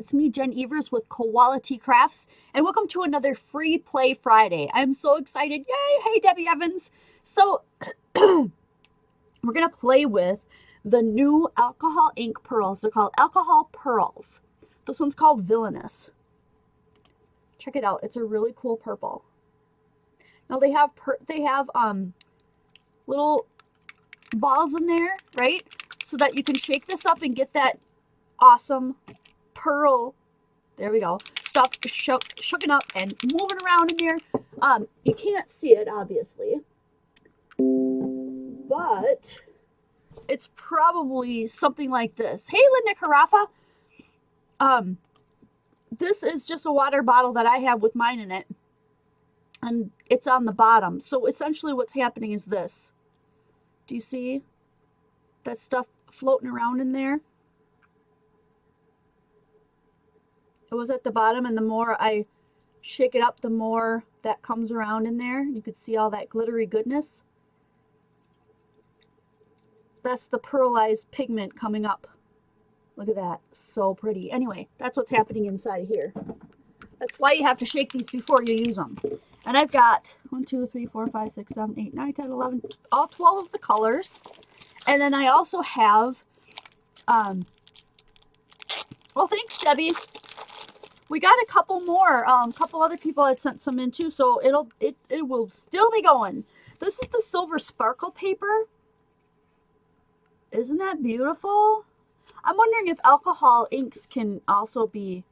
It's me, Jen Evers with Koala T Crafts, and welcome to another Free Play Friday. I'm so excited. Yay! Hey, Debbie Evans. So, we're going to play with the new alcohol ink pearls. They're called alcohol pearls. This one's called Villainous. Check it out. It's a really cool purple. Now, they have little balls in there, right? So that you can shake this up and get that awesome pearl, there we go, stuff shooken up and moving around in there. You can't see it, obviously, but it's probably something like this. Hey, Linda Carafa. This is just a water bottle that I have with mine in it, and it's on the bottom. So essentially what's happening is this. Do you see that stuff floating around in there? It was at the bottom, and the more I shake it up, the more that comes around in there. You could see all that glittery goodness. That's the pearlized pigment coming up. Look at that. So pretty. Anyway, that's what's happening inside here. That's why you have to shake these before you use them. And I've got 1, 2, 3, 4, 5, 6, 7, 8, 9, 10, 11, all 12 of the colors. And then I also have, well, thanks, Debbie. We got a couple more. A couple other people had sent some in too, so it will still be going. This is the silver sparkle paper. Isn't that beautiful? I'm wondering if alcohol inks can also be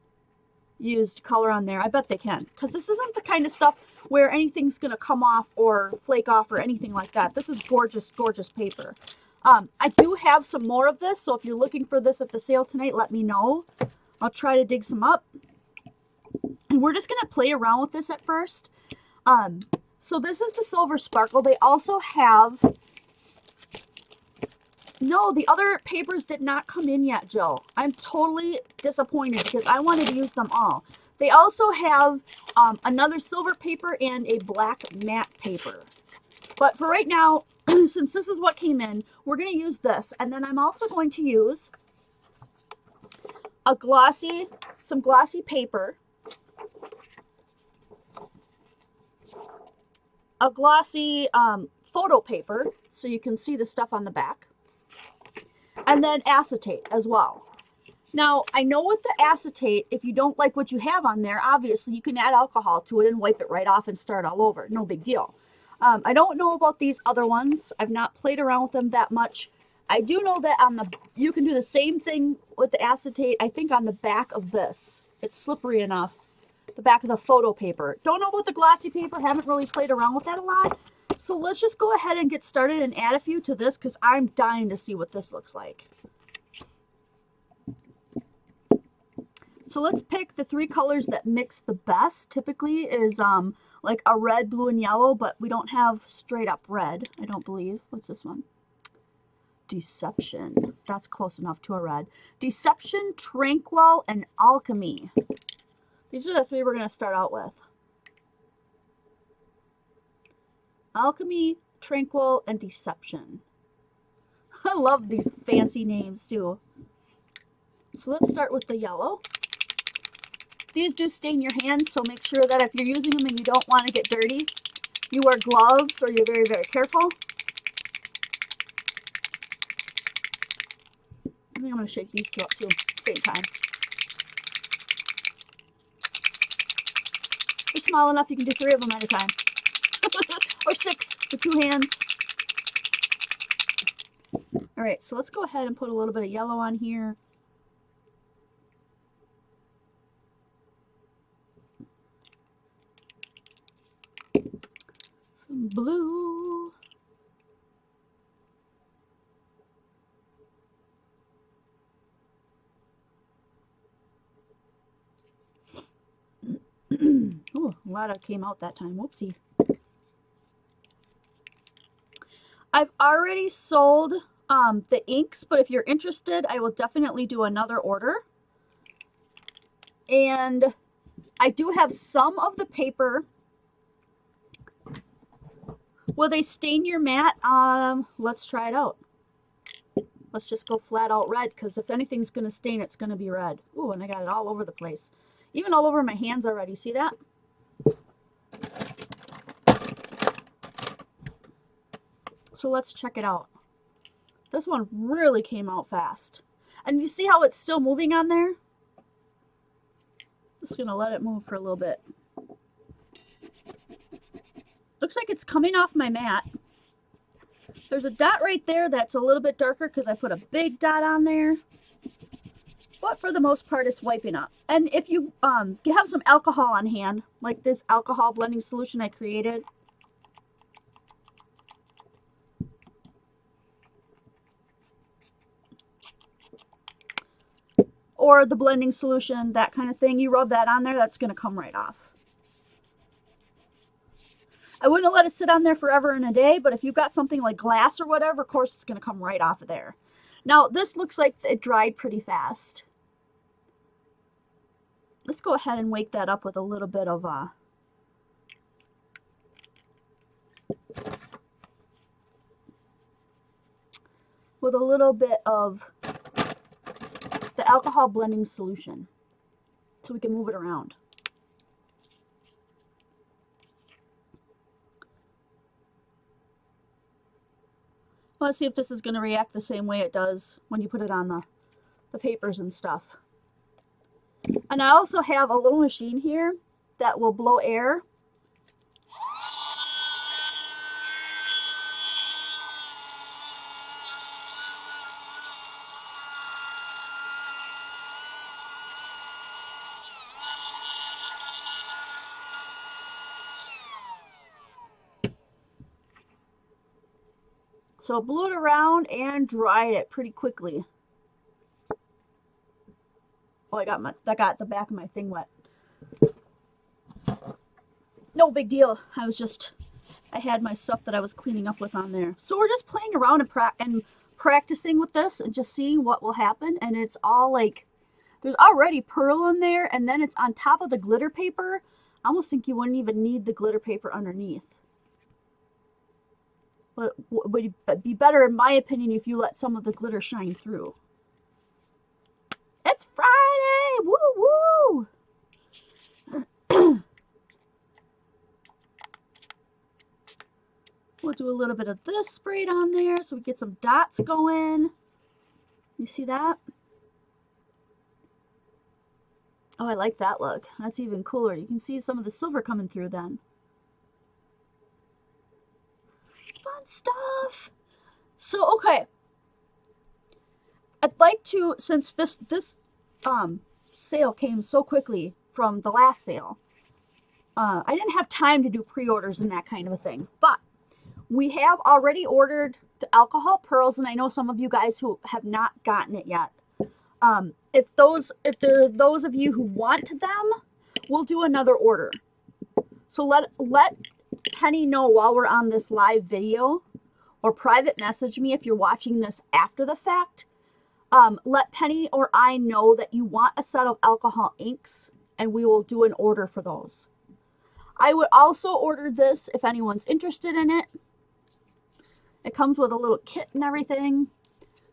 used to color on there. I bet they can, because this isn't the kind of stuff where anything's going to come off or flake off or anything like that. This is gorgeous, gorgeous paper. I do have some more of this, so if you're looking for this at the sale tonight, let me know. I'll try to dig some up. And we're just going to play around with this at first. So this is the silver sparkle. They also have... No, the other papers did not come in yet, Jill. I'm totally disappointed because I wanted to use them all. They also have another silver paper and a black matte paper. But for right now, since this is what came in, we're going to use this. And then I'm also going to use some glossy paper. A glossy photo paper so you can see the stuff on the back. And then acetate as well. Now, I know with the acetate, if you don't like what you have on there, obviously you can add alcohol to it and wipe it right off and start all over. No big deal. I don't know about these other ones. I've not played around with them that much. I do know that you can do the same thing with the acetate, I think, on the back of this. It's slippery enough. The back of the photo paper. Don't know about the glossy paper. Haven't really played around with that a lot. So let's just go ahead and get started and add a few to this because I'm dying to see what this looks like. So let's pick the 3 colors that mix the best. Typically is like a red, blue, and yellow, but we don't have straight up red, I don't believe. What's this one? Deception. That's close enough to a red. Deception, Tranquil, and Alchemy. These are the 3 we're going to start out with. Alchemy, Tranquil, and Deception. I love these fancy names too. So let's start with the yellow. These do stain your hands, so make sure that if you're using them and you don't want to get dirty, you wear gloves or you're very, very careful. I think I'm going to shake these two up too at the same time. They're small enough you can do 3 of them at a time. Or 6 with 2 hands. Alright, so let's go ahead and put a little bit of yellow on here. Some blue. Oh, a lot of came out that time. Whoopsie. I've already sold the inks, but if you're interested, I will definitely do another order. And I do have some of the paper. Will they stain your mat? Let's try it out. Let's just go flat out red, because if anything's going to stain, it's going to be red. Ooh, and I got it all over the place. Even all over my hands already. See that? So let's check it out. This one really came out fast. And you see how it's still moving on there? Just going to let it move for a little bit. Looks like it's coming off my mat. There's a dot right there that's a little bit darker because I put a big dot on there. But for the most part, it's wiping up. And if you have some alcohol on hand, like this alcohol blending solution I created, or the blending solution, that kind of thing, you rub that on there, that's going to come right off. I wouldn't let it sit on there forever and a day, but if you've got something like glass or whatever, of course it's going to come right off of there. Now, this looks like it dried pretty fast. Let's go ahead and wake that up with a little bit of the alcohol blending solution, so we can move it around. Let's see if this is going to react the same way it does when you put it on the papers and stuff. And I also have a little machine here that will blow air. So blew it around and dried it pretty quickly. Oh, I got the back of my thing wet. No big deal. I had my stuff that I was cleaning up with on there. So we're just playing around and practicing with this and just seeing what will happen. And it's all like, there's already pearl in there, and then it's on top of the glitter paper. I almost think you wouldn't even need the glitter paper underneath. But it would be better, in my opinion, if you let some of the glitter shine through. It's Friday! Woo woo! We'll do a little bit of this sprayed on there so we get some dots going. You see that? Oh, I like that look. That's even cooler. You can see some of the silver coming through then. Fun stuff. So, okay. I'd like to, since this sale came so quickly from the last sale, I didn't have time to do pre-orders and that kind of a thing, but we have already ordered the alcohol pearls, and I know some of you guys who have not gotten it yet. If there are those of you who want them, we'll do another order. So let Penny know while we're on this live video, or private message me if you're watching this after the fact. Let Penny or I know that you want a set of alcohol inks, and we will do an order for those. I would also order this if anyone's interested in it. It comes with a little kit and everything.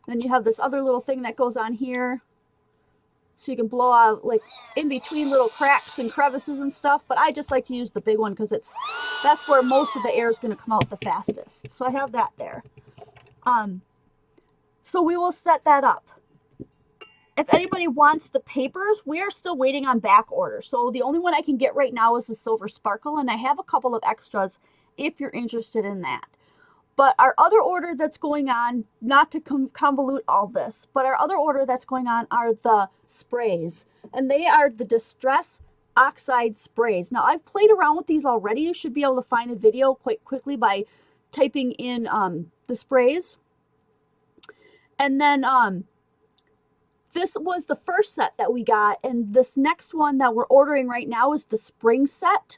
Then you have this other little thing that goes on here, so you can blow out like in between little cracks and crevices and stuff. But I just like to use the big one because that's where most of the air is going to come out the fastest. So I have that there. So we will set that up. If anybody wants the papers, we are still waiting on back order. So the only one I can get right now is the Silver Sparkle, and I have a couple of extras if you're interested in that. But our other order that's going on, not to convolute all this, but our other order that's going on are the sprays. And they are the Distress Oxide sprays. Now, I've played around with these already. You should be able to find a video quite quickly by typing in the sprays. And then this was the first set that we got. And this next one that we're ordering right now is the spring set.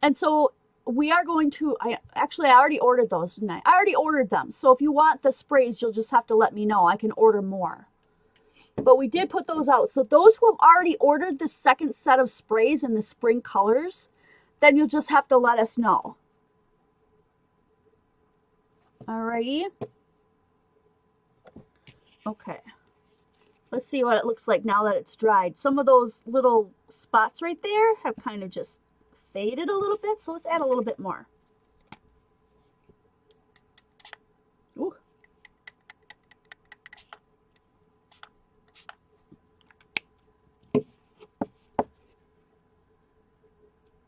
And so we are going to, I already ordered those, didn't I? I already ordered them. So if you want the sprays, you'll just have to let me know. I can order more. But we did put those out. So those who have already ordered the second set of sprays in the spring colors, then you'll just have to let us know. Alrighty. Okay. Let's see what it looks like now that it's dried. Some of those little spots right there have kind of just faded a little bit, so let's add a little bit more. Ooh.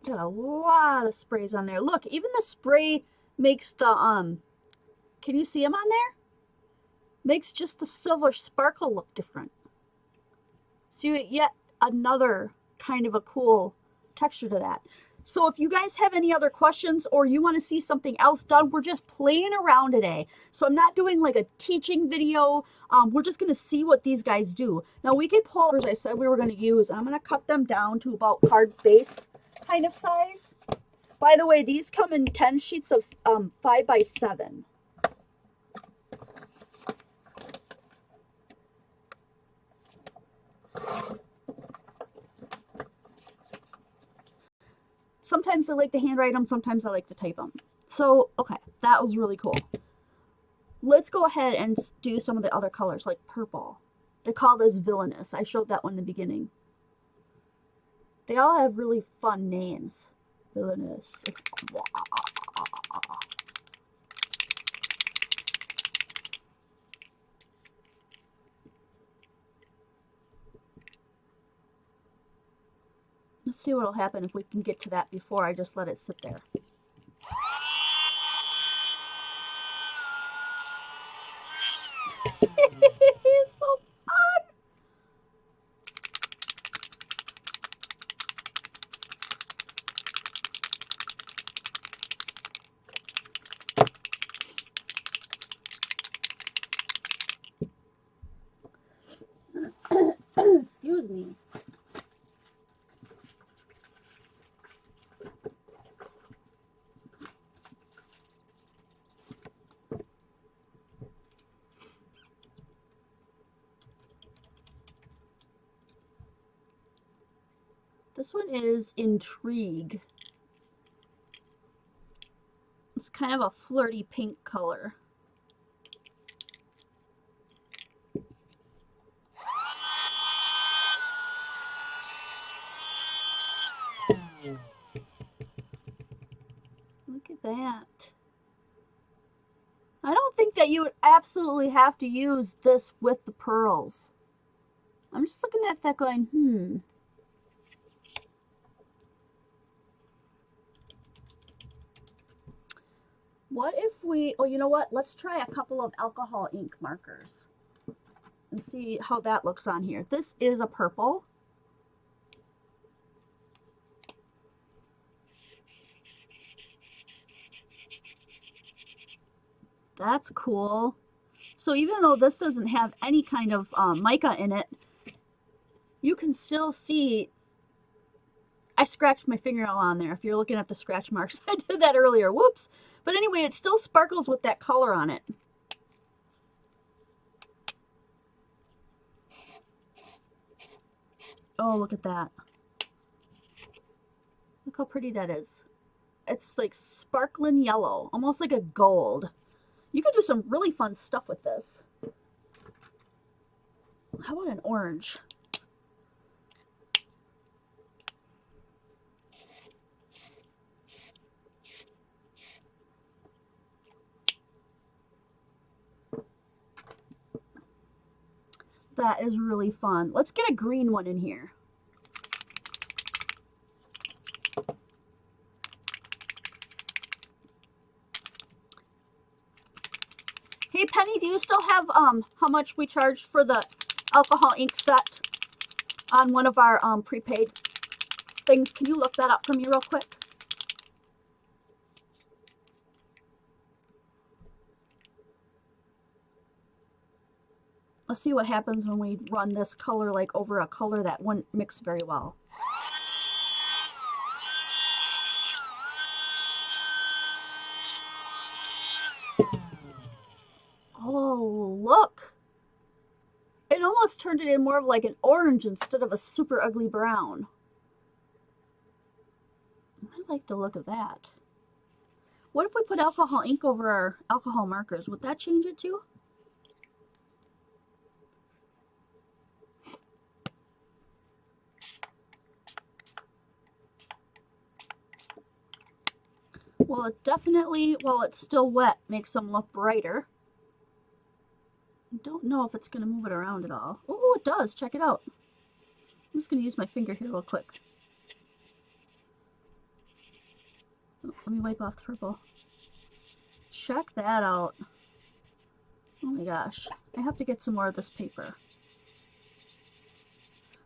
Got a lot of sprays on there. Look, even the spray makes the, can you see them on there? Makes just the silver sparkle look different. See, yet another kind of a cool texture to that. So if you guys have any other questions or you want to see something else done, we're just playing around today. So I'm not doing like a teaching video. We're just going to see what these guys do. Now we could pull, as I said we were going to use, I'm going to cut them down to about card base kind of size. By the way, these come in 10 sheets of 5 by 7. Sometimes I like to handwrite them, sometimes I like to type them. So, okay, that was really cool. Let's go ahead and do some of the other colors, like purple. They call this Villainous. I showed that one in the beginning. They all have really fun names. Villainous. Let's see what will happen if we can get to that before I just let it sit there. It's so fun! Excuse me. This one is Intrigue. It's kind of a flirty pink color. Look at that. I don't think that you would absolutely have to use this with the pearls. I'm just looking at that going, What if we, oh, you know what? Let's try a couple of alcohol ink markers and see how that looks on here. This is a purple. That's cool. So even though this doesn't have any kind of mica in it, you can still see, I scratched my fingernail on there if you're looking at the scratch marks. I did that earlier, whoops. But anyway, it still sparkles with that color on it. Oh, look at that. Look how pretty that is. It's like sparkling yellow, almost like a gold. You could do some really fun stuff with this. How about an orange? That is really fun. Let's get a green one in here. Hey Penny, do you still have how much we charged for the alcohol ink set on one of our prepaid things? Can you look that up for me real quick? Let's see what happens when we run this color like over a color that wouldn't mix very well. Oh, look. It almost turned it in more of like an orange instead of a super ugly brown. I like the look of that. What if we put alcohol ink over our alcohol markers? Would that change it too? Well, it definitely, while it's still wet, makes them look brighter. I don't know if it's going to move it around at all. Oh, it does. Check it out. I'm just going to use my finger here real quick. Oh, let me wipe off the purple. Check that out. Oh my gosh. I have to get some more of this paper.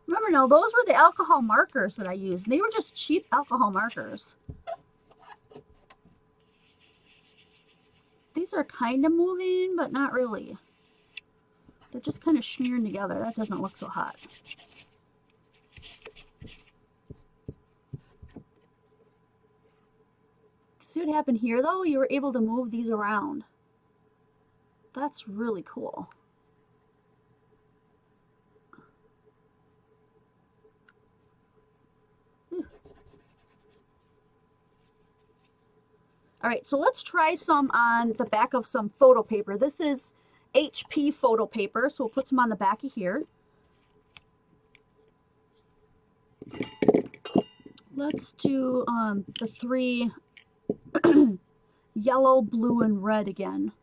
Remember now, those were the alcohol markers that I used. They were just cheap alcohol markers. These are kind of moving, but not really. They're just kind of smearing together. That doesn't look so hot. See what happened here, though? You were able to move these around. That's really cool. All right, so let's try some on the back of some photo paper. This is HP photo paper, so we'll put some on the back of here. Let's do the 3 yellow, blue, and red again.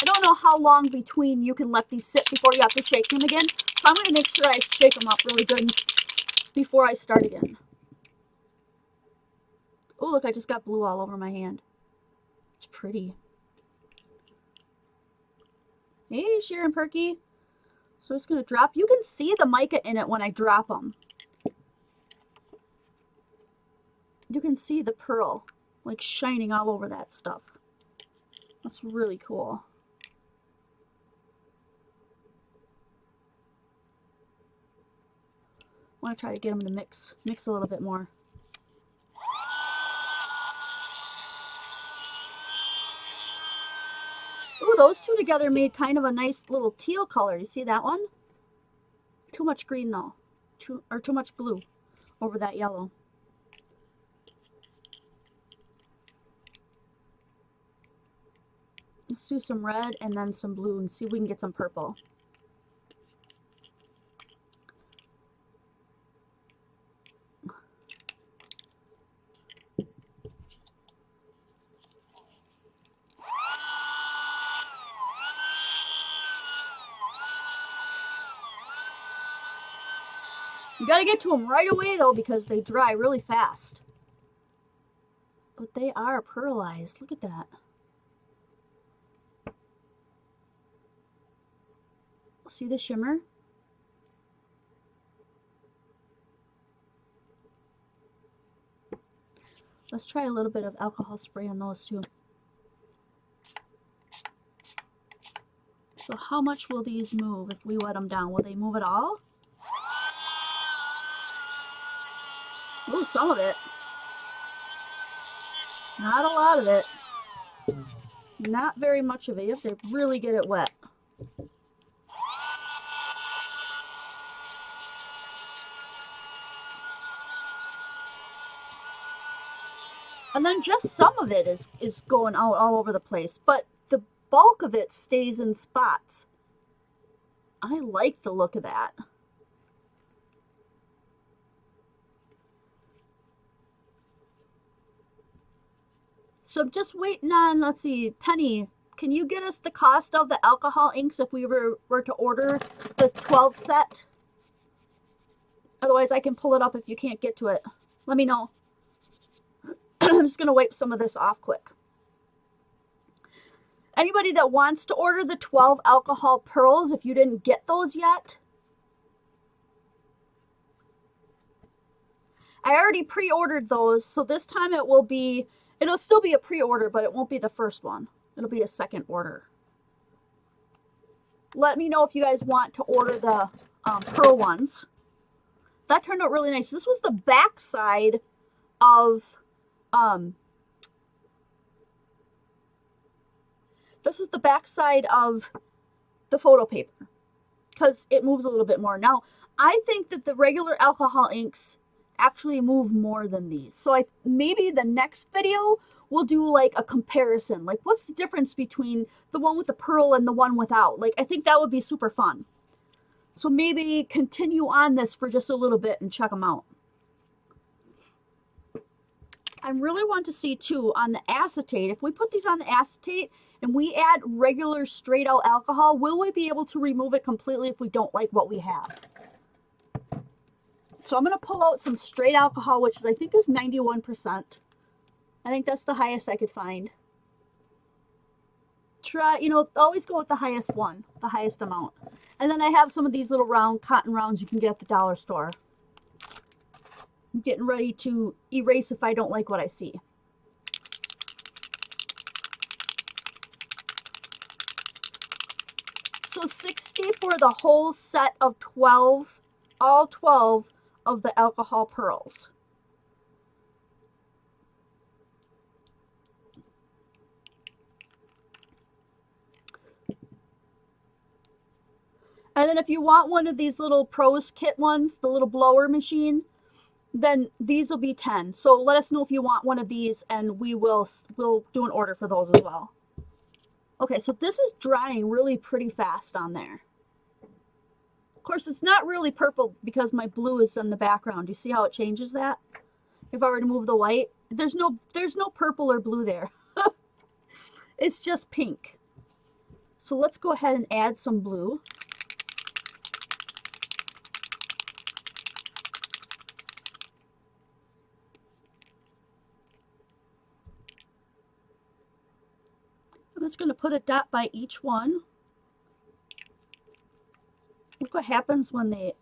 I don't know how long between you can let these sit before you have to shake them again. So I'm going to make sure I shake them up really good before I start again. Oh, look, I just got blue all over my hand. It's pretty. Hey, Sharon Perky. So it's going to drop. You can see the mica in it when I drop them. You can see the pearl like shining all over that stuff. That's really cool. I want to try to get them to mix a little bit more. Ooh, those two together made kind of a nice little teal color. You see that one? Too much green though. Too much blue over that yellow. Let's do some red and then some blue and see if we can get some purple. You gotta get to them right away though because they dry really fast. But they are pearlized. Look at that. See the shimmer? Let's try a little bit of alcohol spray on those too. So how much will these move if we wet them down? Will they move at all? Ooh, some of it. Not a lot of it. Not very much of it. You have to really get it wet. And then just some of it is going out all over the place. But the bulk of it stays in spots. I like the look of that. So I'm just waiting on, let's see, Penny, can you get us the cost of the alcohol inks if we were to order the 12 set? Otherwise, I can pull it up if you can't get to it. Let me know. I'm just going to wipe some of this off quick. Anybody that wants to order the 12 alcohol pearls, if you didn't get those yet, I already pre-ordered those, so this time it'll still be a pre-order, but it won't be the first one. It'll be a second order. Let me know if you guys want to order the pearl ones. That turned out really nice. This was the back side of the photo paper because it moves a little bit more. Now, I think that the regular alcohol inks actually move more than these. So maybe the next video we'll do like a comparison. Like what's the difference between the one with the pearl and the one without? Like I think that would be super fun. So maybe continue on this for just a little bit and check them out. I really want to see too on the acetate, if we put these on the acetate and we add regular straight out alcohol, will we be able to remove it completely if we don't like what we have? So I'm going to pull out some straight alcohol, which I think is 91%. I think that's the highest I could find. Try, you know, always go with the highest one, the highest amount. And then I have some of these little round cotton rounds you can get at the dollar store. I'm getting ready to erase if I don't like what I see. So 60 for the whole set of 12, all 12 of the alcohol pearls. And then if you want one of these little Pros Kit ones, the little blower machine, then these will be 10. So let us know if you want one of these and we'll do an order for those as well. Okay, so this is drying really pretty fast on there. Of course, it's not really purple because my blue is in the background. You see how it changes that? If I were to move the white, there's no purple or blue there. It's just pink. So let's go ahead and add some blue. I'm just going to put a dot by each one. Look what happens when they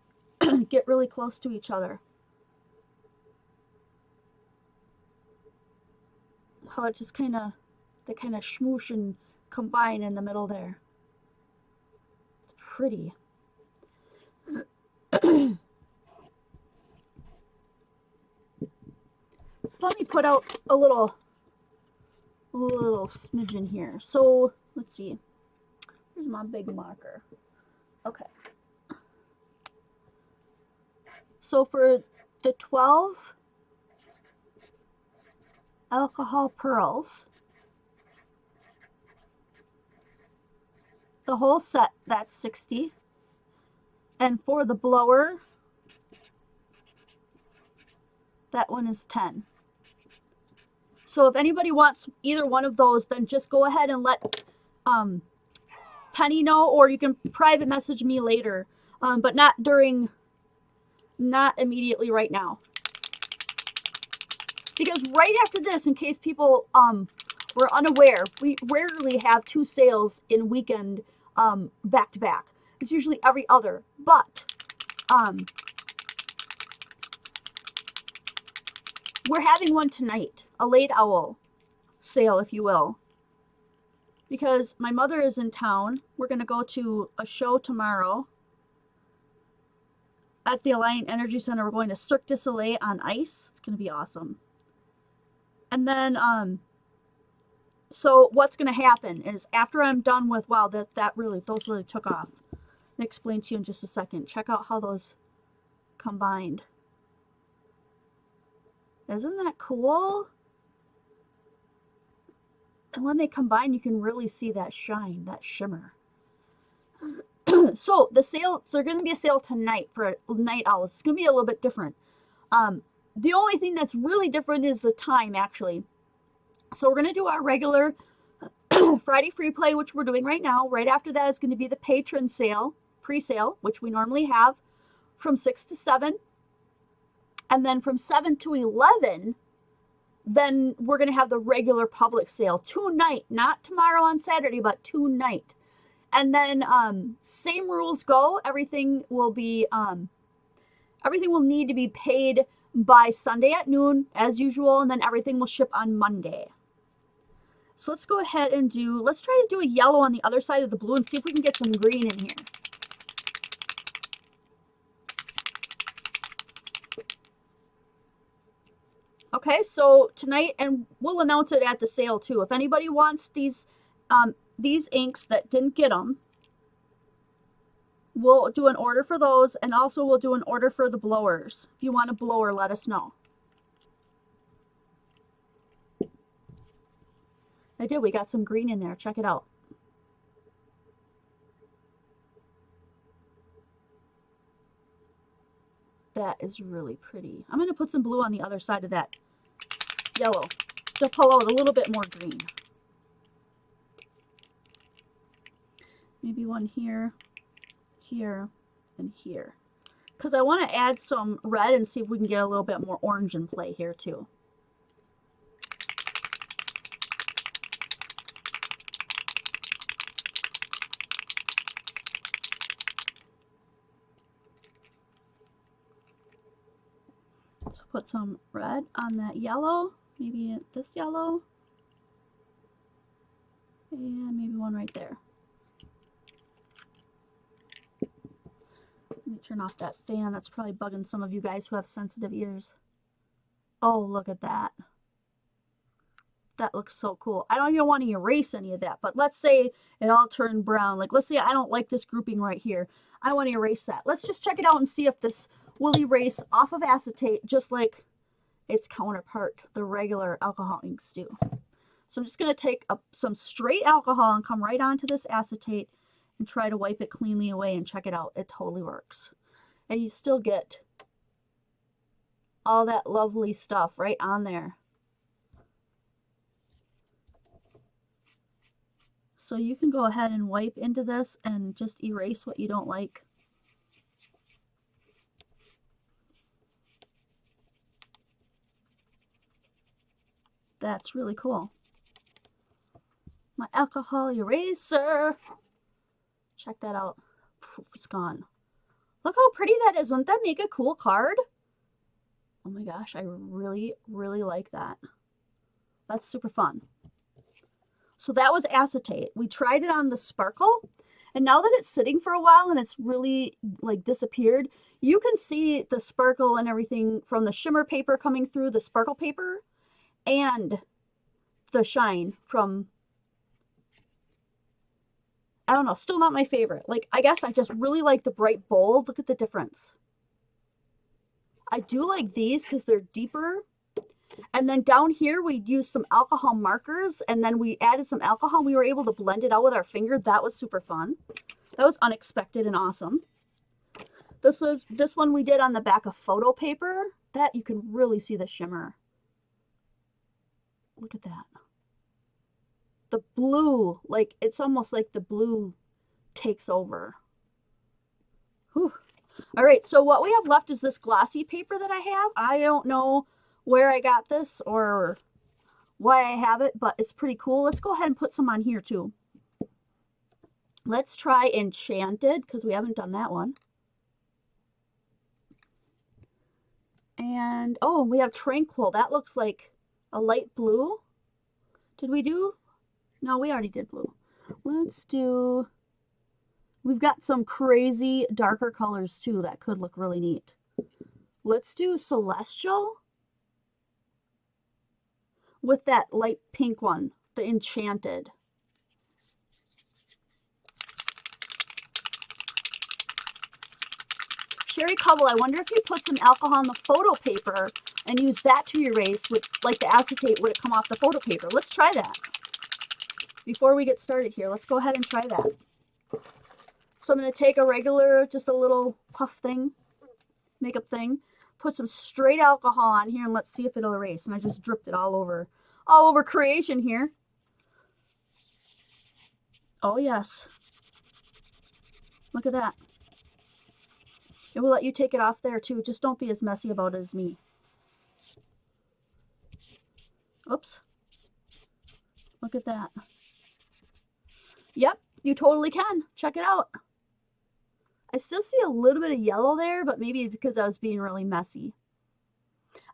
get really close to each other. How it just kind of, they kind of smoosh and combine in the middle there. It's pretty. So let me put out a little smidgen here. So let's see. Here's my big marker. Okay. So for the 12 alcohol pearls, the whole set, that's 60. And for the blower, that one is 10. So if anybody wants either one of those, then just go ahead and let Penny know, or you can private message me later, but not immediately right now. Because right after this, in case people were unaware, we rarely have 2 sales in weekend back to back. It's usually every other, but we're having one tonight, a late owl sale, if you will, because my mother is in town. We're going to go to a show tomorrow at the Alliant Energy Center. We're going to Cirque du Soleil on ice. It's going to be awesome. And then, so what's going to happen is after I'm done with, wow, those really took off. I'll explain to you in just a second. Check out how those combined. Isn't that cool? And when they combine, you can really see that shine, that shimmer. So the sale, so there's going to be a sale tonight for night owls. It's going to be a little bit different. The only thing that's really different is the time, actually. So we're going to do our regular Friday free play, which we're doing right now. Right after that is going to be the patron sale, pre-sale, which we normally have from 6 to 7. And then from 7 to 11, then we're going to have the regular public sale tonight, not tomorrow on Saturday, but tonight. And then same rules go. Everything will be everything will need to be paid by Sunday at noon as usual, and then everything will ship on Monday. So let's go ahead and let's try to do a yellow on the other side of the blue and see if we can get some green in here. Okay, so tonight, and we'll announce it at the sale too. If anybody wants these inks that didn't get them, we'll do an order for those, and also we'll do an order for the blowers. If you want a blower, let us know. I did. We got some green in there. Check it out. That is really pretty. I'm going to put some blue on the other side of that yellow to pull out a little bit more green. Maybe one here, here, and here. Because I want to add some red and see if we can get a little bit more orange in play here too. So put some red on that yellow, maybe this yellow, and maybe one right there. Let me turn off that fan. That's probably bugging some of you guys who have sensitive ears. Oh, look at that. That looks so cool. I don't even want to erase any of that, but let's say it all turned brown. Like, let's say I don't like this grouping right here. I want to erase that. Let's just check it out and see if this will erase off of acetate just like its counterpart, the regular alcohol inks do. So I'm just going to take some straight alcohol and come right onto this acetate and try to wipe it cleanly away and check it out. It totally works. And you still get all that lovely stuff right on there. So you can go ahead and wipe into this and just erase what you don't like. That's really cool. My alcohol eraser. Check that out. It's gone. Look how pretty that is. Wouldn't that make a cool card? Oh my gosh, I really, really like that. That's super fun. So that was acetate. We tried it on the sparkle, and now that it's sitting for a while and it's really like disappeared, you can see the sparkle and everything from the shimmer paper coming through the sparkle paper and the shine from, I don't know, still not my favorite. Like, I guess I just really like the bright bold. Look at the difference. I do like these because they're deeper. And then down here, we used some alcohol markers, and then we added some alcohol. We were able to blend it out with our finger. That was super fun. That was unexpected and awesome. This one we did on the back of photo paper. That you can really see the shimmer. Look at that. The blue, like, it's almost like the blue takes over. Whew. All right, so what we have left is this glossy paper that I have. I don't know where I got this or why I have it, but it's pretty cool. Let's go ahead and put some on here too. Let's try Enchanted, because we haven't done that one. And, oh, we have Tranquil. That looks like a light blue. Did we do? No, we already did blue. Let's do, we've got some crazy darker colors too that could look really neat. Let's do Celestial with that light pink one, the Enchanted. Sherry Cobble, I wonder if you put some alcohol on the photo paper and use that to erase with, like the acetate, would it come off the photo paper? Let's try that. Before we get started here, let's go ahead and try that. So I'm going to take a regular, just a little puff thing, makeup thing, put some straight alcohol on here, and let's see if it'll erase. And I just dripped it all over creation here. Oh yes. Look at that. It will let you take it off there too. Just don't be as messy about it as me. Oops. Look at that. Yep, you totally can. Check it out. I still see a little bit of yellow there, but maybe it's because I was being really messy.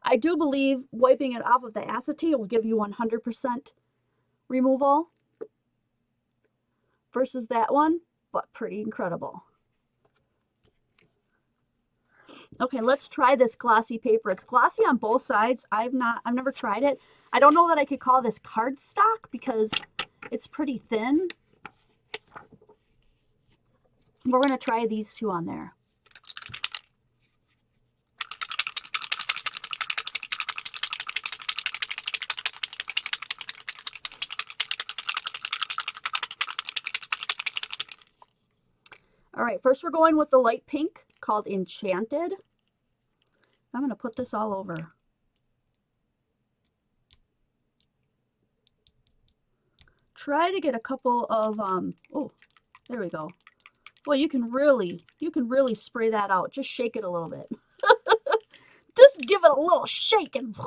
I do believe wiping it off of the acetate will give you 100% removal versus that one, but pretty incredible. Okay, let's try this glossy paper. It's glossy on both sides. I've never tried it. I don't know that I could call this cardstock because it's pretty thin. We're going to try these two on there. All right, first we're going with the light pink called Enchanted. I'm going to put this all over. Try to get a couple of, oh, there we go. Well, you can really spray that out. Just shake it a little bit. Just give it a little shake and blah.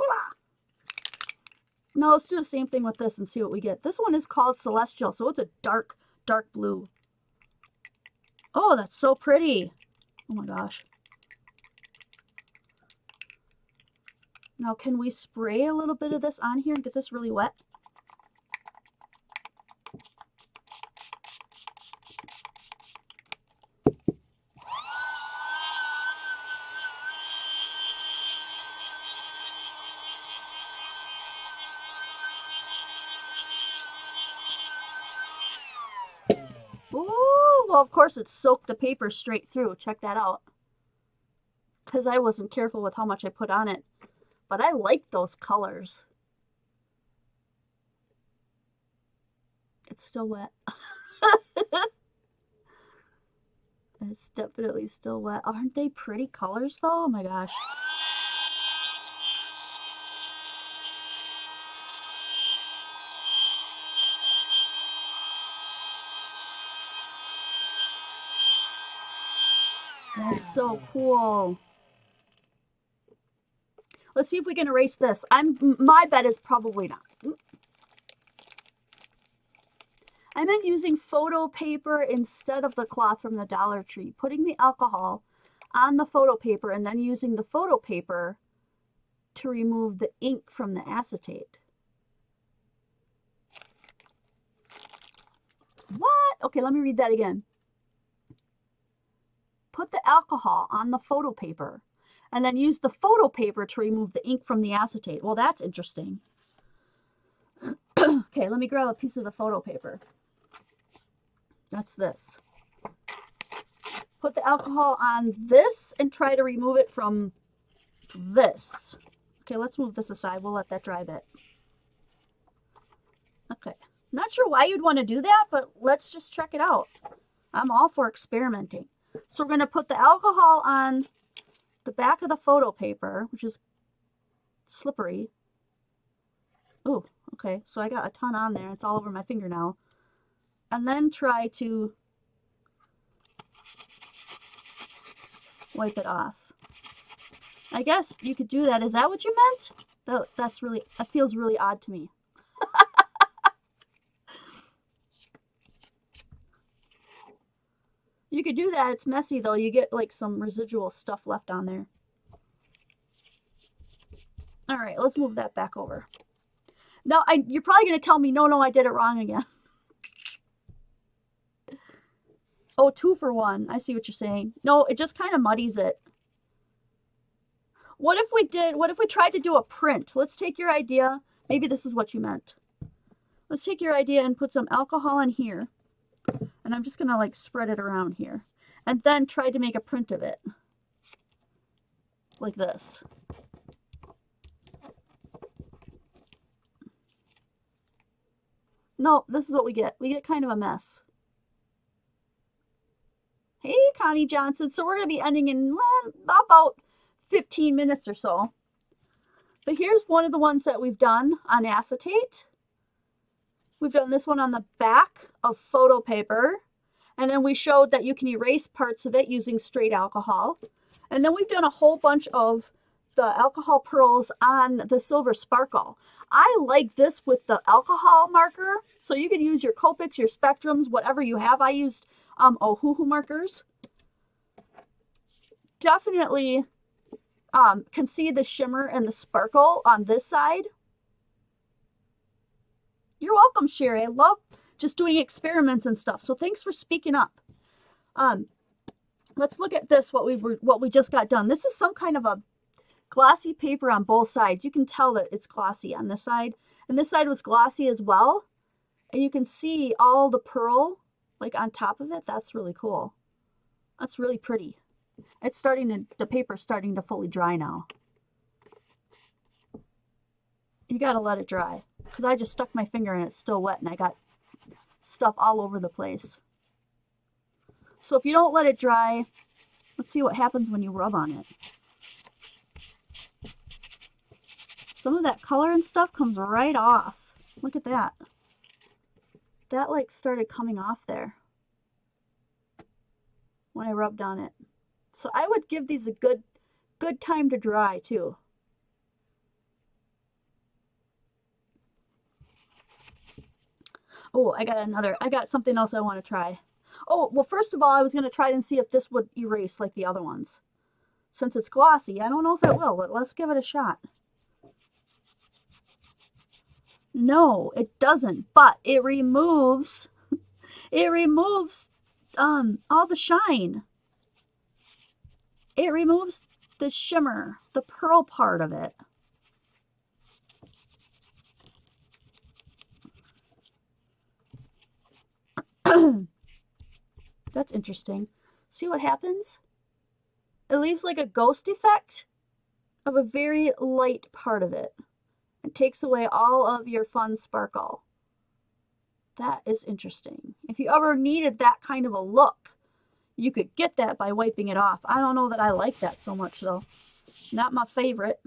Now let's do the same thing with this and see what we get. This one is called Celestial, so it's a dark, dark blue. Oh, that's so pretty. Oh my gosh. Now, can we spray a little bit of this on here and get this really wet? Ooh, well, of course it soaked the paper straight through. Check that out. Because I wasn't careful with how much I put on it. But I like those colors. It's still wet. It's definitely still wet. Aren't they pretty colors though? Oh my gosh. That's so cool. Let's see if we can erase this. My bet is probably not. I meant using photo paper instead of the cloth from the Dollar Tree. Putting the alcohol on the photo paper and then using the photo paper to remove the ink from the acetate. What? Okay, let me read that again. Put the alcohol on the photo paper and then use the photo paper to remove the ink from the acetate. Well, that's interesting. Okay, let me grab a piece of the photo paper. That's this. Put the alcohol on this and try to remove it from this. Okay, let's move this aside. We'll let that dry a bit. Okay, not sure why you'd want to do that, but let's just check it out. I'm all for experimenting. So we're going to put the alcohol on the back of the photo paper, which is slippery. Oh, okay. So I got a ton on there. It's all over my finger now. And then try to wipe it off. I guess you could do that. Is that what you meant? That feels really odd to me. You could do that. It's messy though. You get like some residual stuff left on there. All right, let's move that back over. Now, you're probably going to tell me, no, I did it wrong again. Oh, 2 for 1. I see what you're saying. No, it just kind of muddies it. What if we tried to do a print? Let's take your idea. Maybe this is what you meant. Let's take your idea and put some alcohol in here. And I'm just going to like spread it around here. And then try to make a print of it. Like this. No, this is what we get. We get kind of a mess. Hey, Connie Johnson. So we're going to be ending in about 15 minutes or so. But here's one of the ones that we've done on acetate. We've done this one on the back of photo paper. And then we showed that you can erase parts of it using straight alcohol. And then we've done a whole bunch of the alcohol pearls on the silver sparkle. I like this with the alcohol marker. So you can use your Copics, your Spectrums, whatever you have. I used Ohuhu markers. Definitely can see the shimmer and the sparkle on this side. You're welcome, Sherry. I love just doing experiments and stuff. So thanks for speaking up. Let's look at this, what we just got done. This is some kind of a glossy paper on both sides. You can tell that it's glossy on this side. And this side was glossy as well. And you can see all the pearl like on top of it. That's really cool. That's really pretty. It's starting to, the paper's starting to fully dry now. You gotta let it dry, because I just stuck my finger and it's still wet and I got stuff all over the place. So if you don't let it dry, let's see what happens when you rub on it. Some of that color and stuff comes right off. Look at that. That like started coming off there when I rubbed on it. So I would give these a good time to dry too. Oh, I got something else I want to try. Oh, well, first of all, I was going to try and see if this would erase like the other ones. Since it's glossy, I don't know if it will, but let's give it a shot. No, it doesn't, but it removes all the shine. It removes the shimmer, the pearl part of it. That's interesting. See what happens? It leaves like a ghost effect of a very light part of it. It takes away all of your fun sparkle. That is interesting. If you ever needed that kind of a look, you could get that by wiping it off. I don't know that I like that so much though. Not my favorite.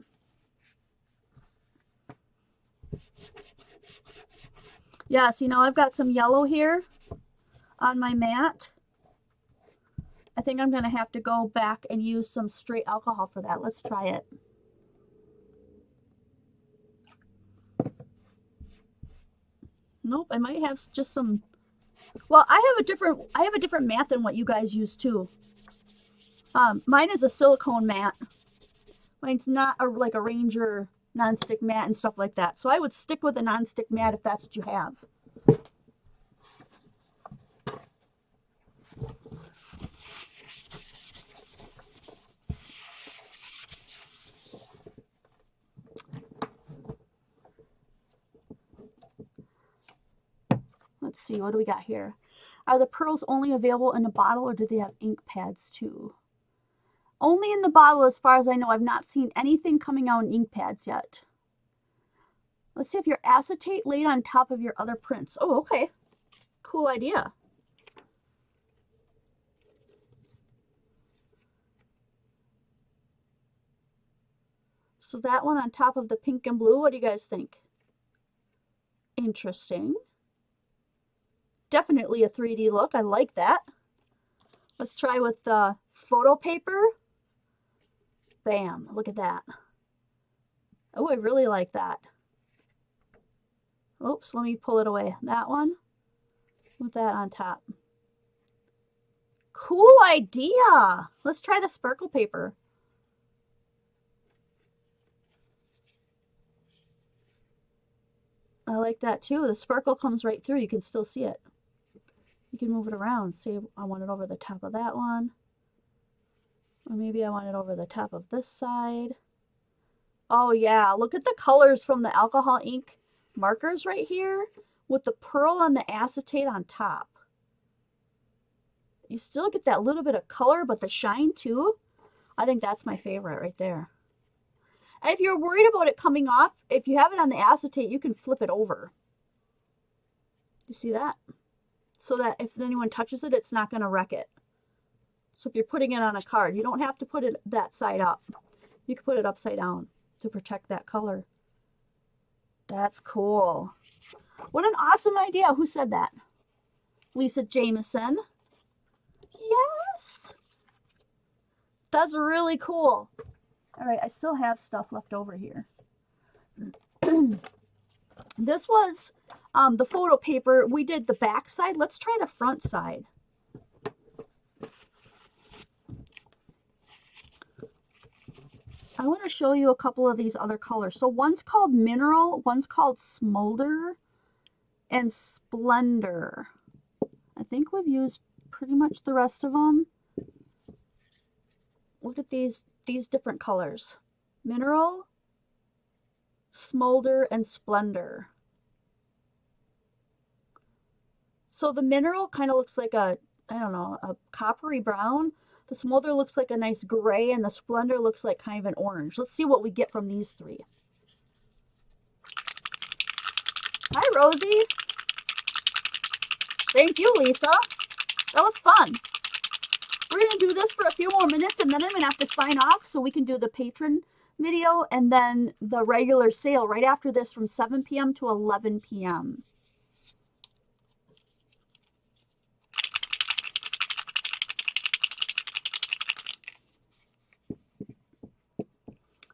Yeah, see now I've got some yellow here on my mat. I think I'm going to have to go back and use some straight alcohol for that. Let's try it. Nope, I might have just some. Well, I have a different mat than what you guys use too. Mine is a silicone mat. Mine's not like a Ranger nonstick mat and stuff like that. So I would stick with a nonstick mat if that's what you have. Let's see, what do we got here? Are the pearls only available in a bottle or do they have ink pads too? Only in the bottle as far as I know. I've not seen anything coming out in ink pads yet. Let's see if your acetate laid on top of your other prints. Oh, okay. Cool idea. So that one on top of the pink and blue, what do you guys think? Interesting. Definitely a 3D look. I like that. Let's try with the photo paper. Bam. Look at that. Oh, I really like that. Oops, let me pull it away. That one with that on top. Cool idea. Let's try the sparkle paper. I like that too. The sparkle comes right through. You can still see it. You can move it around. Say I want it over the top of that one. Or maybe I want it over the top of this side. Oh yeah, look at the colors from the alcohol ink markers right here with the pearl and the acetate on top. You still get that little bit of color, but the shine too. I think that's my favorite right there. And if you're worried about it coming off, if you have it on the acetate, you can flip it over. You see that? So that if anyone touches it, it's not going to wreck it. So if you're putting it on a card, you don't have to put it that side up. You can put it upside down to protect that color. That's cool. What an awesome idea. Who said that? Lisa Jameson. Yes. That's really cool. All right, I still have stuff left over here. This was the photo paper. We did the back side. Let's try the front side. I want to show you a couple of these other colors. So one's called Mineral, one's called Smolder, and Splendor. I think we've used pretty much the rest of them. Look at these different colors. Mineral, Smolder, and Splendor. So the Mineral kind of looks like a I don't know, a coppery brown. The Smolder looks like a nice gray, and the Splendor looks like kind of an orange. Let's see what we get from these three. Hi, Rosie. Thank you, Lisa. That was fun. We're going to do this for a few more minutes, and then I'm going to have to sign off so we can do the patron video and then the regular sale right after this from 7 p.m. to 11 p.m.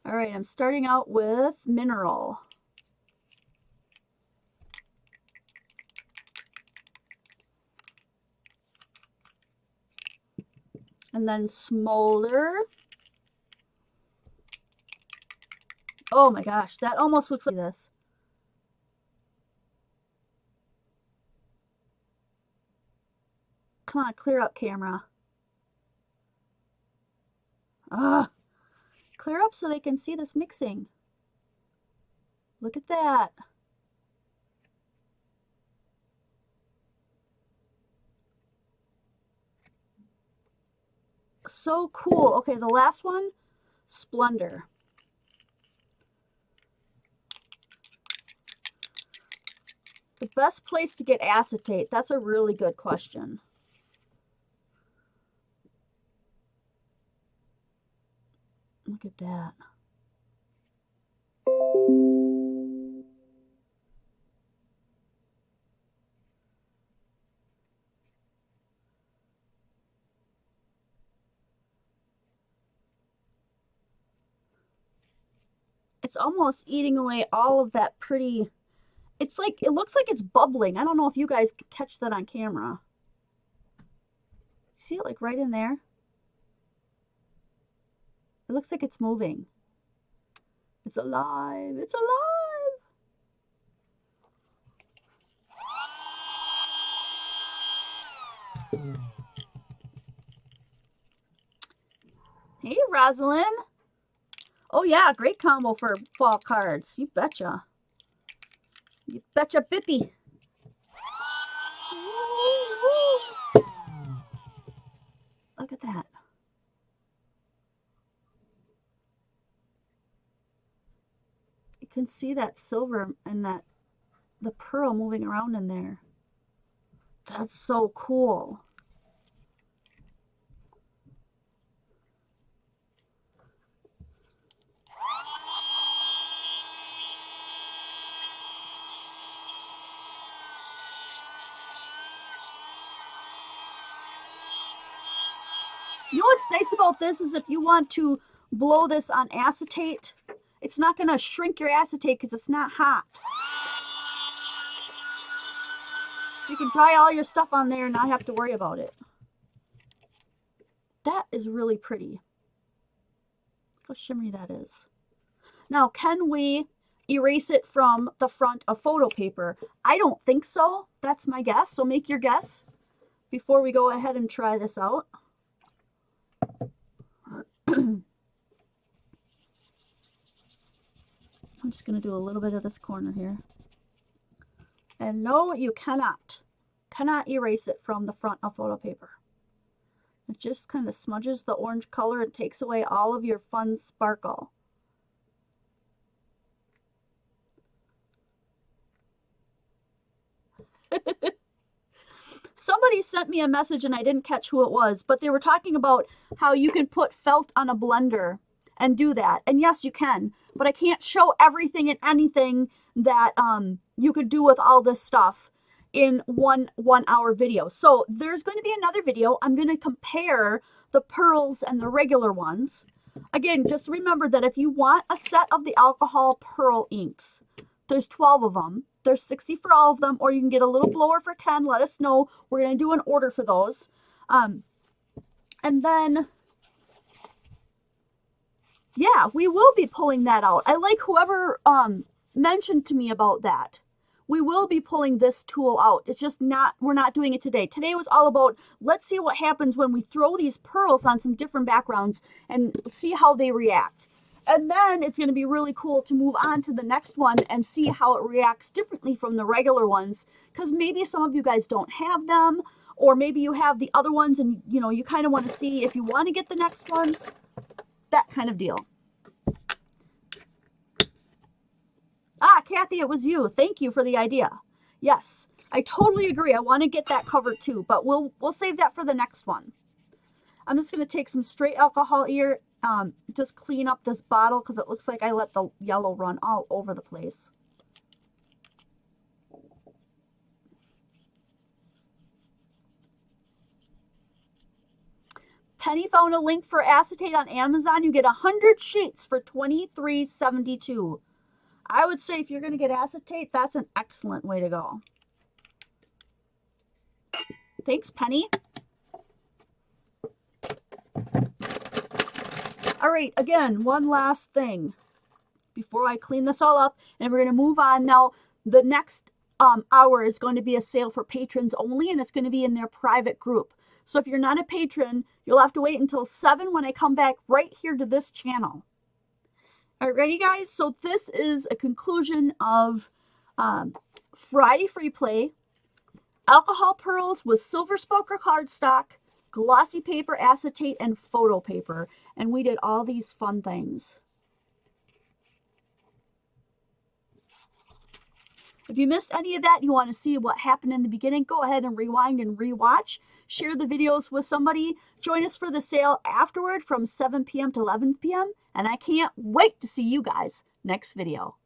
All right, I'm starting out with Mineral. And then Smolder. Oh my gosh, that almost looks like this. Come on, clear up, camera. Ah, clear up so they can see this mixing. Look at that. So cool. Okay, the last one, Splendor. The best place to get acetate? That's a really good question. Look at that. It's almost eating away all of that pretty, it's like, it looks like it's bubbling. I don't know if you guys could catch that on camera. See it like right in there? It looks like it's moving. It's alive. It's alive. Hey, Rosalind. Oh, yeah, great combo for fall cards. You betcha. You betcha, Bippy. Look at that. You can see that silver and that the pearl moving around in there. That's so cool. You know what's nice about this is if you want to blow this on acetate, it's not going to shrink your acetate because it's not hot. You can dry all your stuff on there and not have to worry about it. That is really pretty. Look how shimmery that is. Now, can we erase it from the front of photo paper? I don't think so. That's my guess. So make your guess before we go ahead and try this out. I'm just going to do a little bit of this corner here. And no, you cannot erase it from the front of photo paper. It just kind of smudges the orange color and takes away all of your fun sparkle. Somebody sent me a message and I didn't catch who it was, but they were talking about how you can put felt on a blender and do that. And yes, you can, but I can't show everything and anything that you could do with all this stuff in one hour video. So there's going to be another video. I'm going to compare the pearls and the regular ones. Again, just remember that if you want a set of the alcohol pearl inks, there's 12 of them. There's 60 for all of them, or you can get a little blower for 10. Let us know. We're going to do an order for those. And then, yeah, we will be pulling that out. I like whoever mentioned to me about that. We will be pulling this tool out. It's just not, we're not doing it today. Today was all about, let's see what happens when we throw these pearls on some different backgrounds and see how they react. And then it's going to be really cool to move on to the next one and see how it reacts differently from the regular ones. Because maybe some of you guys don't have them, or maybe you have the other ones and you know, you kind of want to see if you want to get the next ones, that kind of deal. Ah, Kathy, it was you. Thank you for the idea. Yes, I totally agree. I want to get that covered too, but we'll save that for the next one. I'm just going to take some straight alcohol here, just clean up this bottle because it looks like I let the yellow run all over the place. Penny found a link for acetate on Amazon. You get 100 sheets for $23.72. I would say if you're going to get acetate, that's an excellent way to go. Thanks, Penny. All right, again, one last thing before I clean this all up, and we're going to move on. Now, the next hour is going to be a sale for patrons only, and it's going to be in their private group. So if you're not a patron, you'll have to wait until 7 when I come back right here to this channel. All right, ready, guys? So this is a conclusion of Friday Free Play, alcohol pearls with silver spoker cardstock, glossy paper, acetate, and photo paper. And we did all these fun things. If you missed any of that, you want to see what happened in the beginning, go ahead and rewind and rewatch. Share the videos with somebody. Join us for the sale afterward from 7 p.m. to 11 p.m. And I can't wait to see you guys next video.